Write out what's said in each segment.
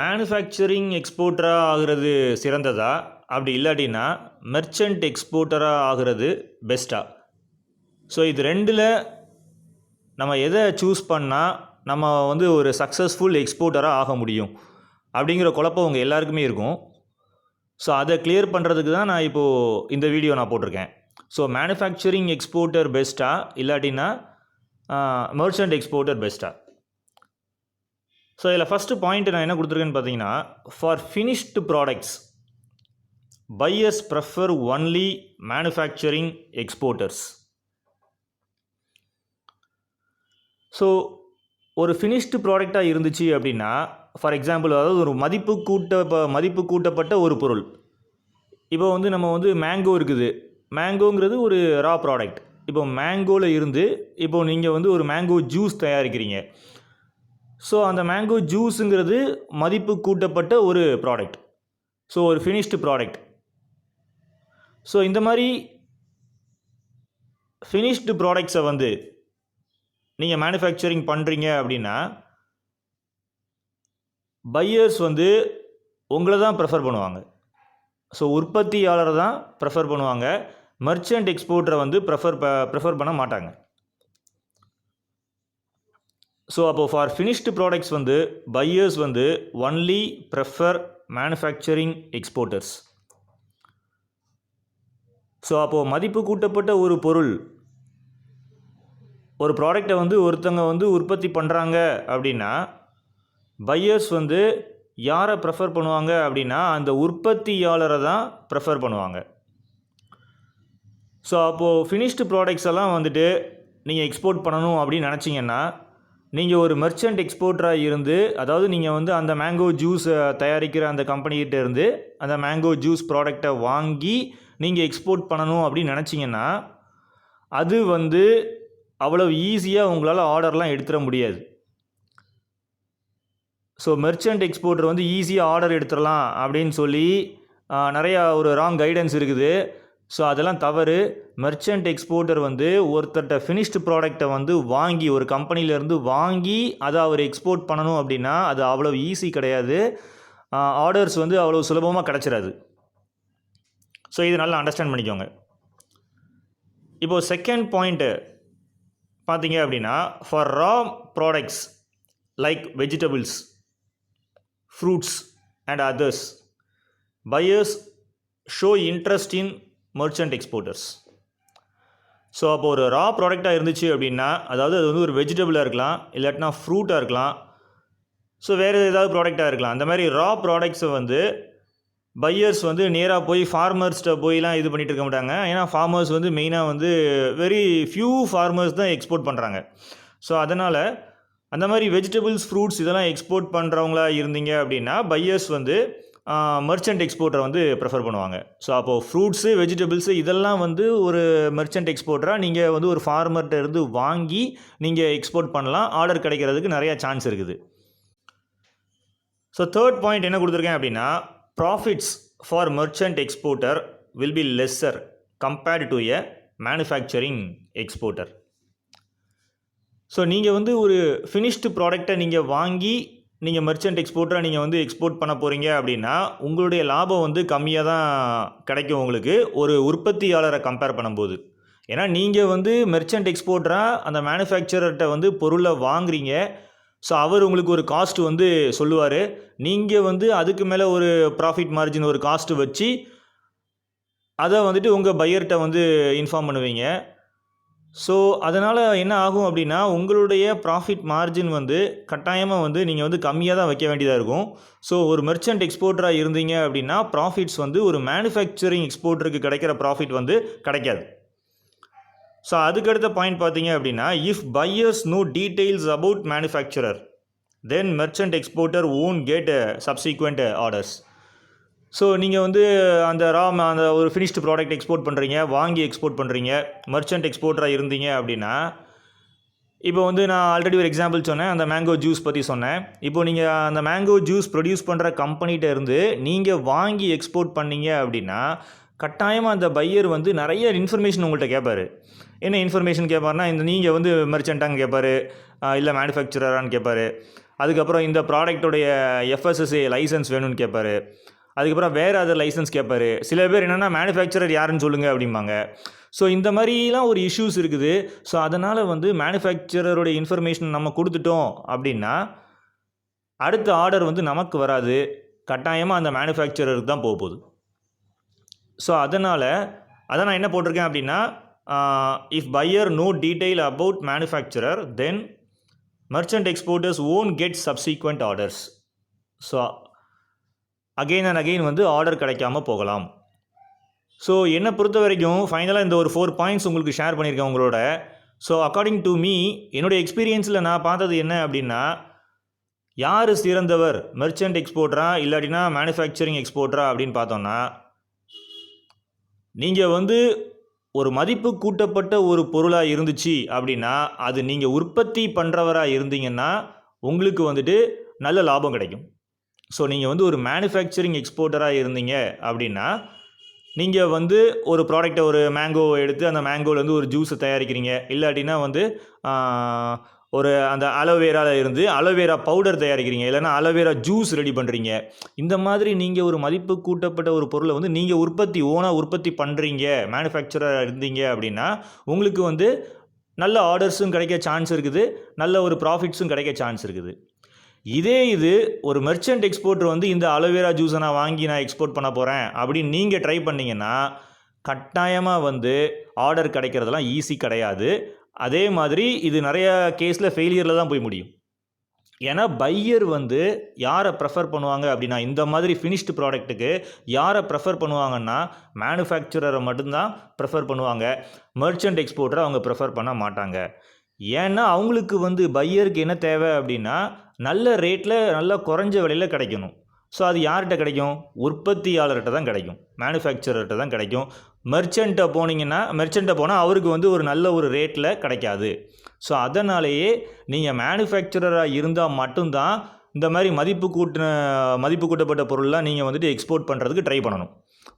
Manufacturing எக்ஸ்போர்ட்டராக ஆகிறது சிறந்ததா? அப்படி இல்லாட்டினா மெர்ச்சன்ட் எக்ஸ்போர்ட்டராக ஆகிறது பெஸ்ட்டா? ஸோ இது ரெண்டில் நம்ம எதை சூஸ் பண்ணால் நம்ம வந்து ஒரு சக்ஸஸ்ஃபுல் எக்ஸ்போர்ட்டராக ஆக முடியும் அப்படிங்கிற குழப்பம் உங்கள் எல்லாருக்குமே இருக்கும். ஸோ அதை கிளியர் பண்ணுறதுக்கு தான் நான் இப்போது இந்த வீடியோ நான் போட்டிருக்கேன். ஸோ மேனுஃபேக்சரிங் எக்ஸ்போர்ட்டர் பெஸ்ட்டா இல்லாட்டினா மெர்ச்சன்ட் எக்ஸ்போர்ட்டர் பெஸ்ட்டா? ஸோ இதில் ஃபஸ்ட்டு பாயிண்ட் நான் என்ன கொடுத்துருக்கேன்னு பார்த்தீங்கன்னா, for finished products buyers prefer only manufacturing exporters. So ஒரு ஃபினிஷ்டு ப்ராடக்டாக இருந்துச்சு அப்படின்னா, ஃபார் எக்ஸாம்பிள் அதாவது ஒரு மதிப்பு கூட்டப்பட்ட ஒரு பொருள். இப்போ வந்து நம்ம வந்து மேங்கோ இருக்குது, மேங்கோங்கிறது ஒரு ரா ப்ராடக்ட். இப்போ மேங்கோவில் இருந்து இப்போது நீங்கள் வந்து ஒரு மேங்கோ ஜூஸ் தயாரிக்கிறீங்க. ஸோ அந்த மேங்கோ ஜூஸுங்கிறது மதிப்பு கூட்டப்பட்ட ஒரு ப்ராடக்ட். ஸோ ஒரு ஃபினிஷ்டு ப்ராடக்ட். ஸோ இந்த மாதிரி ஃபினிஷ்டு ப்ராடக்ட்ஸை வந்து நீங்கள் மேனுஃபேக்சரிங் பண்ணுறீங்க அப்படின்னா பையர்ஸ் வந்து உங்களை தான் ப்ரெஃபர் பண்ணுவாங்க. ஸோ உற்பத்தியாளரை தான் ப்ரெஃபர் பண்ணுவாங்க. மெர்ச்சன்ட் எக்ஸ்போர்ட்டரை வந்து ப்ரெஃபர் பண்ண மாட்டாங்க. ஸோ அப்போது ஃபார் ஃபினிஷ்டு ப்ராடக்ட்ஸ் வந்து பையர்ஸ் வந்து only prefer manufacturing exporters. So அப்போது மதிப்பு கூட்டப்பட்ட ஒரு பொருள், ஒரு ப்ராடக்டை வந்து ஒருத்தங்க வந்து உற்பத்தி பண்ணுறாங்க அப்படின்னா பையர்ஸ் வந்து யாரை ப்ரெஃபர் பண்ணுவாங்க அப்படின்னா அந்த உற்பத்தியாளரை தான் ப்ரெஃபர் பண்ணுவாங்க. ஸோ அப்போது ஃபினிஷ்டு ப்ராடக்ட்ஸ் எல்லாம் வந்துட்டு நீங்கள் எக்ஸ்போர்ட் பண்ணணும் அப்படின்னு நினச்சிங்கன்னா நீங்கள் ஒரு மெர்ச்சன்ட் எக்ஸ்போர்ட்டராக இருந்து, அதாவது நீங்கள் வந்து அந்த மேங்கோ ஜூஸ் தயாரிக்கிற அந்த கம்பெனிகிட்ட இருந்து அந்த மேங்கோ ஜூஸ் ப்ராடக்டை வாங்கி நீங்கள் எக்ஸ்போர்ட் பண்ணணும் அப்படின்னு நினச்சிங்கன்னா அது வந்து அவ்வளோ ஈஸியாக உங்களால் ஆர்டர்லாம் எடுத்துட முடியாது. ஸோ மெர்ச்சன்ட் எக்ஸ்போர்ட்டர் வந்து ஈஸியாக ஆர்டர் எடுத்துடலாம் அப்படின்னு சொல்லி நிறையா ஒரு ராங் கைடன்ஸ் இருக்குது. ஸோ அதெல்லாம் தவறு. மெர்ச்சன்ட் எக்ஸ்போர்ட்டர் வந்து ஒருத்தர்கிட்ட ஃபினிஷ்டு ப்ராடக்டை வந்து வாங்கி ஒரு கம்பெனிலேருந்து வாங்கி அதை அவர் எக்ஸ்போர்ட் பண்ணணும் அப்படின்னா அது அவ்வளோ ஈஸி கிடையாது. ஆர்டர்ஸ் வந்து அவ்வளோ சுலபமாக கிடச்சிடாது. ஸோ இது நல்லா அண்டர்ஸ்டாண்ட் பண்ணிக்கோங்க. இப்போது செகண்ட் பாயிண்ட்டு பார்த்தீங்க அப்படின்னா, for raw products like vegetables, fruits and others, buyers show interest in merchant exporters. So அப்போ ஒரு ரா ப்ராடக்டாக இருந்துச்சு அப்படின்னா, அதாவது அது வந்து ஒரு வெஜிடபிளாக இருக்கலாம், இல்லாட்டினா ஃப்ரூட்டாக இருக்கலாம், ஸோ வேறு ஏதாவது ப்ராடக்டாக இருக்கலாம். அந்த மாதிரி ரா ப்ராடக்ட்ஸை வந்து பையர்ஸ் வந்து நேராக போய் ஃபார்மர்ஸ்கிட்ட போய்லாம் இது பண்ணிகிட்டு இருக்க மாட்டாங்க. ஏன்னா ஃபார்மர்ஸ் வந்து மெயினாக வந்து வெரி ஃபியூ ஃபார்மர்ஸ் தான் எக்ஸ்போர்ட் பண்ணுறாங்க. ஸோ அதனால் அந்த மாதிரி வெஜிடபிள்ஸ், ஃப்ரூட்ஸ் இதெல்லாம் எக்ஸ்போர்ட் பண்ணுறவங்களா இருந்தீங்க அப்படின்னா பையர்ஸ் வந்து மெர்ச்சன்ட் எக்ஸ்போர்ட்டரை வந்து ப்ரெஃபர் பண்ணுவாங்க. ஸோ அப்போது ஃப்ரூட்ஸு, வெஜிடபிள்ஸு இதெல்லாம் வந்து ஒரு மெர்ச்சன்ட் எக்ஸ்போர்ட்டராக நீங்கள் வந்து ஒரு ஃபார்மர்கிட்ட இருந்து வாங்கி நீங்கள் எக்ஸ்போர்ட் பண்ணலாம். ஆர்டர் கிடைக்கிறதுக்கு நிறையா சான்ஸ் இருக்குது. ஸோ தேர்ட் பாயிண்ட் என்ன கொடுத்துருக்கேன் அப்படின்னா, profits for merchant exporter will be lesser compared to a manufacturing exporter. So நீங்கள் வந்து ஒரு ஃபினிஷ்டு ப்ராடக்டை நீங்கள் வாங்கி நீங்கள் மெர்ச்சன்ட் எக்ஸ்போர்ட்டராக நீங்கள் வந்து எக்ஸ்போர்ட் பண்ண போகிறீங்க அப்படின்னா உங்களுடைய லாபம் வந்து கம்மியாக தான் கிடைக்கும் உங்களுக்கு ஒரு உற்பத்தியாளரை கம்பேர் பண்ணும்போது. ஏன்னா நீங்கள் வந்து மெர்ச்சன்ட் எக்ஸ்போர்ட்டராக அந்த மேனுஃபேக்சரர்கிட்ட வந்து பொருளை வாங்குறீங்க. ஸோ அவர் உங்களுக்கு ஒரு காஸ்ட் வந்து சொல்லுவார். நீங்கள் வந்து அதுக்கு மேலே ஒரு ப்ராஃபிட் மார்ஜின் ஒரு காஸ்ட்டு வச்சு அதை வந்துட்டு உங்கள் பையர்கிட்ட வந்து இன்ஃபார்ம் பண்ணுவீங்க. ஸோ அதனால் என்ன ஆகும் அப்படின்னா உங்களுடைய ப்ராஃபிட் மார்ஜின் வந்து கட்டாயமாக வந்து நீங்கள் வந்து கம்மியாக தான் வைக்க வேண்டியதாக இருக்கும். ஸோ ஒரு மெர்ச்சன்ட் எக்ஸ்போர்ட்டராக இருந்தீங்க அப்படின்னா ப்ராஃபிட்ஸ் வந்து ஒரு மேனுஃபேக்சரிங் எக்ஸ்போர்ட்டருக்கு கிடைக்கிற ப்ராஃபிட் வந்து கிடைக்காது. ஸோ அதுக்கடுத்த பாயிண்ட் பார்த்தீங்க அப்படின்னா, if buyers know details about manufacturer then merchant exporter won't get subsequent orders. So நீங்கள் வந்து அந்த ஒரு ஃபினிஷ்டு ப்ராடக்ட் எக்ஸ்போர்ட் பண்ணுறீங்க, வாங்கி எக்ஸ்போர்ட் பண்ணுறீங்க, மெர்ச்சன்ட் எக்ஸ்போர்ட்டராக இருந்தீங்க அப்படின்னா, இப்போ வந்து நான் ஆல்ரெடி ஒரு எக்ஸாம்பிள் சொன்னேன், அந்த மேங்கோ ஜூஸ் பற்றி சொன்னேன். இப்போ நீங்கள் அந்த மேங்கோ ஜூஸ் ப்ரொடியூஸ் பண்ணுற கம்பெனிகிட்ட இருந்து நீங்கள் வாங்கி எக்ஸ்போர்ட் பண்ணீங்க அப்படின்னா கட்டாயமாக அந்த பையர் வந்து நிறைய இன்ஃபர்மேஷன் உங்கள்கிட்ட கேட்பார். என்ன இன்ஃபர்மேஷன் கேட்பார்னா, நீங்கள் வந்து மெர்ச்சன்ட்டான்னு கேட்பார், இல்லை மேனுஃபேக்சரரான்னு கேட்பார். அதுக்கப்புறம் இந்த ப்ராடக்டோடைய FSSAI லைசன்ஸ் வேணும்னு கேட்பாரு. அதுக்கப்புறம் வேறு அதர் லைசன்ஸ் கேட்பாரு. சில பேர் என்னென்னா மேனுஃபேக்சரர் யாருன்னு சொல்லுங்கள் அப்படிம்பாங்க. ஸோ இந்த மாதிரிலாம் ஒரு இஷ்யூஸ் இருக்குது. ஸோ அதனால் வந்து மேனுஃபேக்சரருடைய இன்ஃபர்மேஷன் நம்ம கொடுத்துட்டோம் அப்படின்னா அடுத்த ஆர்டர் வந்து நமக்கு வராது, கட்டாயமாக அந்த மேனுஃபேக்சரருக்கு தான் போகுது. ஸோ அதனால் அதை நான் என்ன போட்டிருக்கேன் அப்படின்னா, if buyer know detail about manufacturer then merchant exporters won't get subsequent orders. So again and again வந்து ஆர்டர் கிடைக்காம போகலாம். ஸோ என்னை பொறுத்த வரைக்கும் ஃபைனலாக இந்த ஒரு 4 பாயிண்ட்ஸ் உங்களுக்கு ஷேர் பண்ணியிருக்கேன் உங்களோட. ஸோ அக்கார்டிங் டு மீ என்னுடைய எக்ஸ்பீரியன்ஸில் நான் பார்த்தது என்ன அப்படின்னா, யார் சிறந்தவர் மெர்ச்சன்ட் எக்ஸ்போர்ட்டரா இல்லாட்டினா மேனுஃபேக்சரிங் எக்ஸ்போர்ட்டரா அப்படின்னு பார்த்தோன்னா, நீங்கள் வந்து ஒரு மதிப்பு கூட்டப்பட்ட ஒரு பொருளாக இருந்துச்சு அப்படின்னா அது நீங்கள் உற்பத்தி பண்ணுறவராக இருந்தீங்கன்னா உங்களுக்கு வந்துட்டு நல்ல லாபம் கிடைக்கும். ஸோ நீங்கள் வந்து ஒரு மேனுஃபேக்சரிங் எக்ஸ்போர்ட்டராக இருந்தீங்க அப்படின்னா நீங்கள் வந்து ஒரு ப்ராடக்டை ஒரு மேங்கோவை எடுத்து அந்த மேங்கோவிலேருந்து ஒரு ஜூஸை தயாரிக்கிறீங்க, இல்லாட்டினா வந்து ஒரு அந்த அலோவேராவில் இருந்து அலோவேரா பவுடர் தயாரிக்கிறீங்க, இல்லைனா அலோவேரா ஜூஸ் ரெடி பண்ணுறீங்க. இந்த மாதிரி நீங்கள் ஒரு மதிப்பு கூட்டப்பட்ட ஒரு பொருளை வந்து நீங்கள் ஓனாக உற்பத்தி பண்ணுறீங்க, மேனுஃபேக்சராக இருந்தீங்க அப்படின்னா உங்களுக்கு வந்து நல்ல ஆர்டர்ஸும் கிடைக்க சான்ஸ் இருக்குது, நல்ல ஒரு ப்ராஃபிட்ஸும் கிடைக்க சான்ஸ் இருக்குது. இது ஒரு மெர்ச்சன்ட் எக்ஸ்போர்ட்டர் வந்து இந்த அலோவேரா ஜூஸை நான் வாங்கி நான் எக்ஸ்போர்ட் பண்ண போகிறேன் அப்படின்னு நீங்கள் ட்ரை பண்ணிங்கன்னா கட்டாயமாக வந்து ஆர்டர் கிடைக்கிறதெல்லாம் ஈஸி கிடையாது. அதே மாதிரி இது நிறைய கேஸில் ஃபெயிலியரில் தான் போய் முடியும். ஏன்னா பையர் வந்து யாரை ப்ரெஃபர் பண்ணுவாங்க அப்படின்னா, இந்த மாதிரி ஃபினிஷ்டு ப்ராடக்ட்டுக்கு யாரை ப்ரெஃபர் பண்ணுவாங்கன்னா மேனுஃபேக்சரரை மட்டும்தான் ப்ரெஃபர் பண்ணுவாங்க. மெர்ச்சன்ட் எக்ஸ்போர்ட்டரை அவங்க ப்ரெஃபர் பண்ண மாட்டாங்க. ஏன்னா அவங்களுக்கு வந்து பையருக்கு என்ன தேவை அப்படின்னா நல்ல ரேட்டில் நல்ல குறைஞ்ச விலையில் கிடைக்கணும். ஸோ அது யார்கிட்ட கிடைக்கும்? உற்பத்தியாளர்கிட்ட தான் கிடைக்கும், மேனுஃபேக்சரர்கிட்ட தான் கிடைக்கும். மெர்ச்சண்ட்டை போனால் அவருக்கு வந்து ஒரு நல்ல ஒரு ரேட்டில் கிடைக்காது. ஸோ அதனாலேயே நீங்கள் மேனுஃபேக்சரராக இருந்தால் மட்டும்தான் இந்த மாதிரி மதிப்பு கூட்டப்பட்ட பொருள்லாம் நீங்கள் வந்துட்டு எக்ஸ்போர்ட் பண்ணுறதுக்கு ட்ரை பண்ணணும்.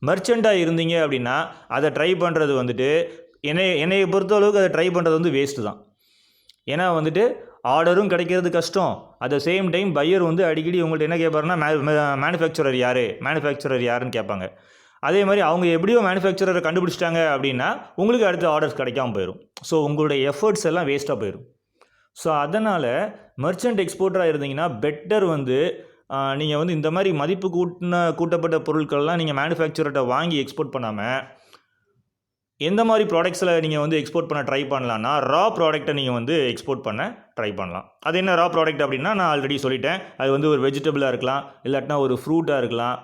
மெர்ச்சண்ட்டாக இருந்தீங்க அப்படின்னா அதை ட்ரை பண்ணுறது வந்துட்டு என்னையை பொறுத்தளவுக்கு அதை ட்ரை பண்ணுறது வந்து வேஸ்ட்டு தான். ஏன்னா வந்துட்டு ஆர்டரும் கிடைக்கிறது கஷ்டம். At the same time buyer வந்து அடிக்கடி உங்கள்கிட்ட என்ன கேட்பாருன்னா மேனுஃபேக்சரர் யாருன்னு கேட்பாங்க. அதே மாதிரி அவங்க எப்படியோ மேனுஃபேக்சரரை கண்டுபிடிச்சிட்டாங்க அப்படின்னா உங்களுக்கு அடுத்த ஆர்டர்ஸ் கிடைக்காம போயிடும். ஸோ உங்களுடைய எஃபர்ட்ஸ் எல்லாம் வேஸ்ட்டாக போயிடும். ஸோ அதனால் மெர்ச்சன்ட் எக்ஸ்போர்ட்டராக இருந்தீங்கன்னா பெட்டர் வந்து நீங்கள் வந்து இந்த மாதிரி மதிப்பு கூட்டப்பட்ட பொருட்கள்லாம் நீங்கள் மேனுஃபேக்சரர்கிட்ட வாங்கி எக்ஸ்போர்ட் பண்ணாமல் எந்த மாதிரி ப்ராடக்ட்ஸில் நீங்கள் வந்து எக்ஸ்போர்ட் பண்ண ட்ரை பண்ணலான்னா ரா ப்ராடக்ட்டை நீங்கள் வந்து எக்ஸ்போர்ட் பண்ண ட்ரை பண்ணலாம். அது என்ன ரா ப்ராடக்ட் அப்படின்னா நான் ஆல்ரெடி சொல்லிட்டேன். அது வந்து ஒரு வெஜிடபிளாக இருக்கலாம், இல்லாட்டினா ஒரு ஃப்ரூட்டாக இருக்கலாம்,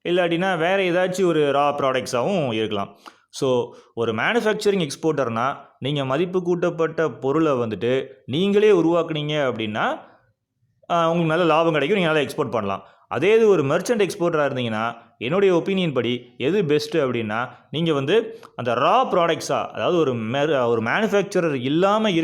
இல்லாட்டினா வேறு ஏதாச்சும் ஒரு ரா ப்ராடக்ட்ஸாகவும் இருக்கலாம். ஸோ ஒரு மேனுஃபேக்சரிங் எக்ஸ்போர்ட்டர்னால் நீங்கள் மதிப்பு கூட்டப்பட்ட பொருளை வந்துட்டு நீங்களே உருவாக்குனீங்க அப்படின்னா உங்களுக்கு நல்ல லாபம் கிடைக்கும், நீங்கள் நல்லா எக்ஸ்போர்ட் பண்ணலாம். அதே இது ஒரு மெர்ச்சன்ட் எக்ஸ்போர்ட்டராக இருந்தீங்கன்னா என்னுடைய ஒப்பீனியன் படி எது பெஸ்ட்டு அப்படின்னா நீங்கள் வந்து அந்த ரா ப்ராடக்ட்ஸாக, அதாவது ஒரு மேனுஃபேக்சரர் இல்லாமல்